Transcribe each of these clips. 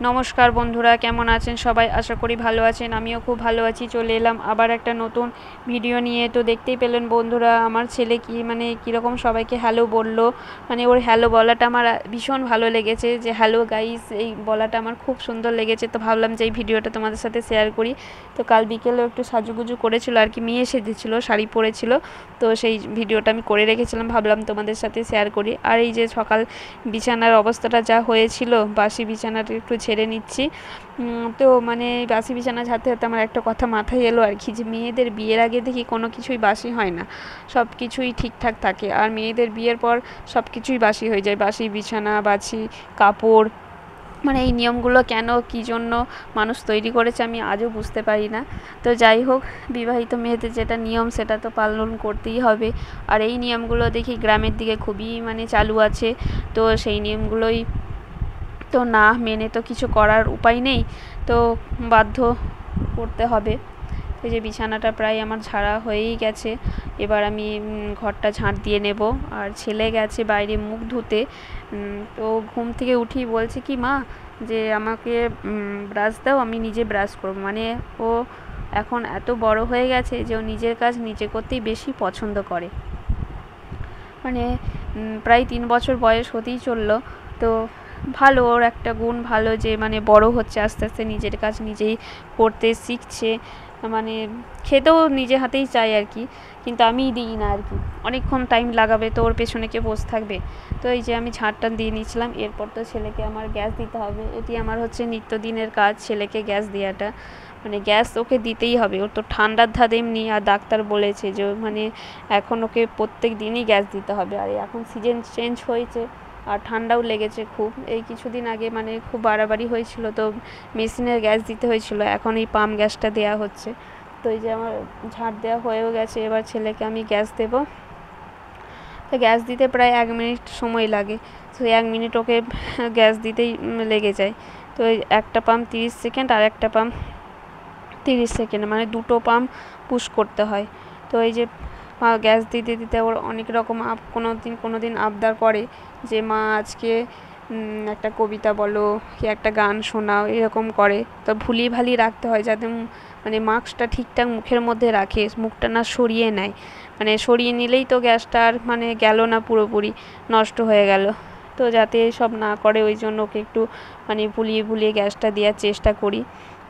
নমস্কার বন্ধুরা, কেমন আছেন সবাই? আশা করি ভালো আছেন। আমিও খুব ভালো আছি। চলে এলাম আবার একটা নতুন ভিডিও নিয়ে। তো দেখতেই পেলেন বন্ধুরা, আমার ছেলে কীরকম সবাইকে হ্যালো বলল। ওর হ্যালো বলাটা আমার ভীষণ ভালো লেগেছে, যে হ্যালো গাইস এই বলাটা আমার খুব সুন্দর লেগেছে। তো ভাবলাম যে এই ভিডিওটা তোমাদের সাথে শেয়ার করি। তো কাল বিকেলেও একটু সাজুগুজু করেছিল আর কি, মেয়ে সেজেছিল, শাড়ি পরেছিল। তো সেই ভিডিওটা আমি করে রেখেছিলাম, ভাবলাম তোমাদের সাথে শেয়ার করি। আর এই যে সকাল বিছানার অবস্থাটা যা হয়েছিল, বাসি বিছানাটা একটু ঝেড়ে নিচ্ছি। তো বাসি বিছানা ঝাড়তে ঝাড়তে আমার একটা কথা মাথায় এলো আর কি, যে মেয়েদের বিয়ের আগে দেখি কোনো কিছুই বাসি হয় না, সব কিছুই ঠিকঠাক থাকে। আর মেয়েদের বিয়ের পর সব কিছুই বাসি হয়ে যায়। বাসি বিছানা, বাসি কাপড়, এই নিয়মগুলো কেন, কী জন্য মানুষ তৈরি করেছে আমি আজও বুঝতে পারি না। তো যাই হোক, বিবাহিত মেয়েদের যেটা নিয়ম সেটা তো পালন করতেই হবে। আর এই নিয়মগুলো দেখি গ্রামের দিকে খুবই চালু আছে। তো সেই নিয়মগুলোই তো না মেনে তো কিছু করার উপায় নেই, তো বাধ্য করতে হবে। এই যে বিছানাটা প্রায় আমার ঝাড়া হয়েই গেছে, এবার আমি ঘরটা ঝাঁট দিয়ে নেব। আর ছেলে গেছে বাইরে মুখ ধুতে। তো ঘুম থেকে উঠেই বলছে কি, মা যে আমাকে ব্রাশ দাও, আমি নিজে ব্রাশ করব। ও এখন এত বড় হয়ে গেছে যে ও নিজের কাজ নিজে করতেই বেশি পছন্দ করে। প্রায় 3 বছর বয়স হতেই চললো। তো ভালো, ওর একটা গুণ ভালো, যে বড় হচ্ছে আস্তে আস্তে, নিজের কাজ নিজেই করতে শিখছে। খেতেও নিজে হাতেই চাই আর কি, কিন্তু আমিই দিই না আর কি। অনেকক্ষণ টাইম লাগাবে তো ওর পেছনে কে বসে থাকবে। তো এই যে আমি ঝাঁটটা দিয়ে নিচ্ছিলাম। এরপর তো ছেলেকে আমার গ্যাস দিতে হবে, এটি আমার হচ্ছে নিত্যদিনের কাজ, ছেলেকে গ্যাস দেওয়াটা। গ্যাস ওকে দিতেই হবে, ওর তো ঠান্ডার ধাত এমনি। আর ডাক্তার বলেছে যে এখন ওকে প্রত্যেক দিনই গ্যাস দিতে হবে। আর এখন সিজন চেঞ্জ হয়েছে আর ঠান্ডাও লেগেছে খুব। এই কিছুদিন আগে খুব বাড়াবাড়ি হয়েছিল, তো মেশিনের গ্যাস দিতে হয়েছিল। এখন এই পাম্প গ্যাসটা দেওয়া হচ্ছে। তো এই যে আমার ঝাঁট দেওয়া হয়েও গেছে, এবার ছেলেকে আমি গ্যাস দেব। তো গ্যাস দিতে প্রায় 1 মিনিট সময় লাগে। তো 1 মিনিট ওকে গ্যাস দিতেই লেগে যায়। তো একটা পাম্প 30 সেকেন্ড আর একটা পাম্প 30 সেকেন্ড, দুটো পাম্প পুশ করতে হয়। তো এই যে গ্যাস দিতে দিতে ওর অনেক রকম কোনো দিন আবদার করে যে মা আজকে একটা কবিতা বলো কি একটা গান শোনাও, এরকম করে। তো ভুলিয়ে ভালিয়ে রাখতে হয় যাতে মাস্কটা ঠিকঠাক মুখের মধ্যে রাখে, মুখটা না সরিয়ে নেয়। সরিয়ে নিলেই তো গ্যাসটা আর গেল না, পুরোপুরি নষ্ট হয়ে গেল। তো যাতে সব না করে, ওই জন্য ওকে একটু ভুলিয়ে ভুলিয়ে গ্যাসটা দেওয়ার চেষ্টা করি।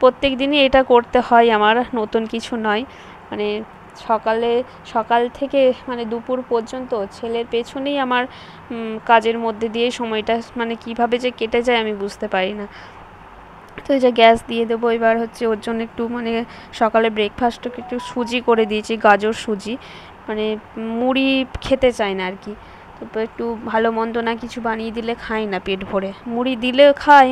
প্রত্যেক দিনই এটা করতে হয় আমার, নতুন কিছু নয়। সকাল থেকে দুপুর পর্যন্ত ছেলের পেছনেই আমার কাজের মধ্যে দিয়ে সময়টা কীভাবে যে কেটে যায় আমি বুঝতে পারি না। তো এই যে গ্যাস দিয়ে দেবো। এবার হচ্ছে ওর জন্য একটু সকালে ব্রেকফাস্টকে একটু সুজি করে দিয়েছি, গাজর সুজি। মুড়ি খেতে চায় না আর কি। তো একটু ভালো মন্দ না কিছু বানিয়ে দিলে খায় না পেট ভরে। মুড়ি দিলেও খায়,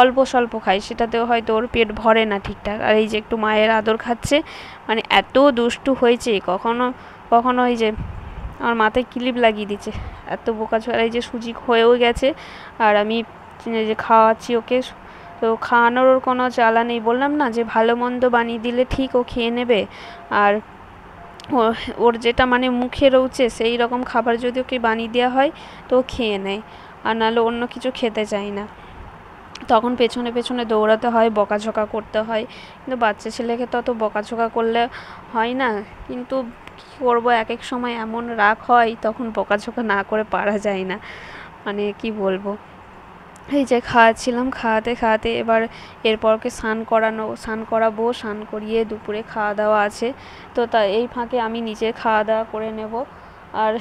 অল্প স্বল্প খায়, সেটাতেও হয়তো ওর পেট ভরে না ঠিকঠাক। আর এই যে একটু মায়ের আদর খাচ্ছে, এত দুষ্টু হয়েছে। কখনো এই যে আমার মাথায় ক্লিপ লাগিয়ে দিচ্ছে, এত বোকাচোরা। এই যে সুজি হয়েও গেছে আর আমি যে খাওয়াচ্ছি ওকে। তো খাওয়ানোর ওর কোনো জ্বালা নেই, বললাম না যে ভালো মন্দ বানিয়ে দিলে ঠিক ও খেয়ে নেবে। আর ওর যেটা মুখে রয়েছে সেই রকম খাবার যদি ওকে বানিয়ে দেওয়া হয় তো খেয়ে নেয়, আর নাহলে অন্য কিছু খেতে চায় না। তখন পেছনে পেছনে দৌড়াতে হয়, বকাঝকা করতে হয়। কিন্তু বাচ্চা ছেলেকে তো অত বকাঝকা করলে হয় না। কিন্তু কী করবো, এক এক সময় এমন রাগ হয়, তখন বকাঝকা না করে পারা যায় না। কি বলবো। এই যে খাওয়াচ্ছিলাম, খাওয়াতে খাওয়াতে এবার এরপরকে স্নান করাবো। স্নান করিয়ে দুপুরে খাওয়া দাওয়া আছে। তো এই ফাঁকে আমি নিজে খাওয়া দাওয়া করে নেব। আর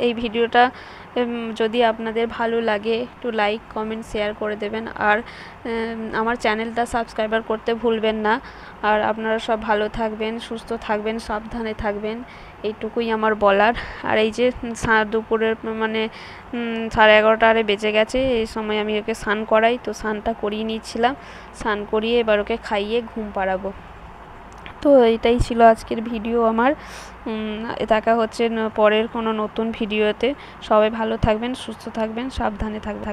এই ভিডিওটা যদি আপনাদের ভালো লাগে একটু লাইক কমেন্ট শেয়ার করে দেবেন। আর আমার চ্যানেলটা সাবস্ক্রাইবার করতে ভুলবেন না। আর আপনারা সব ভালো থাকবেন, সুস্থ থাকবেন, সাবধানে থাকবেন, এইটুকুই আমার বলার। আর এই যে দুপুরের 11:30 বেজে গেছে, এই সময় আমি ওকে স্নান করাই। তো স্নানটা করিয়ে নিচ্ছিলাম, স্নান করিয়ে এবার ওকে খাইয়ে ঘুম পাড়াবো। তো এইটাই ছিল আজকের ভিডিও আমার। দেখা হচ্ছে পরের কোনো নতুন ভিডিওতে। সবাই ভালো থাকবেন, সুস্থ থাকবেন, সাবধানে থাকবেন।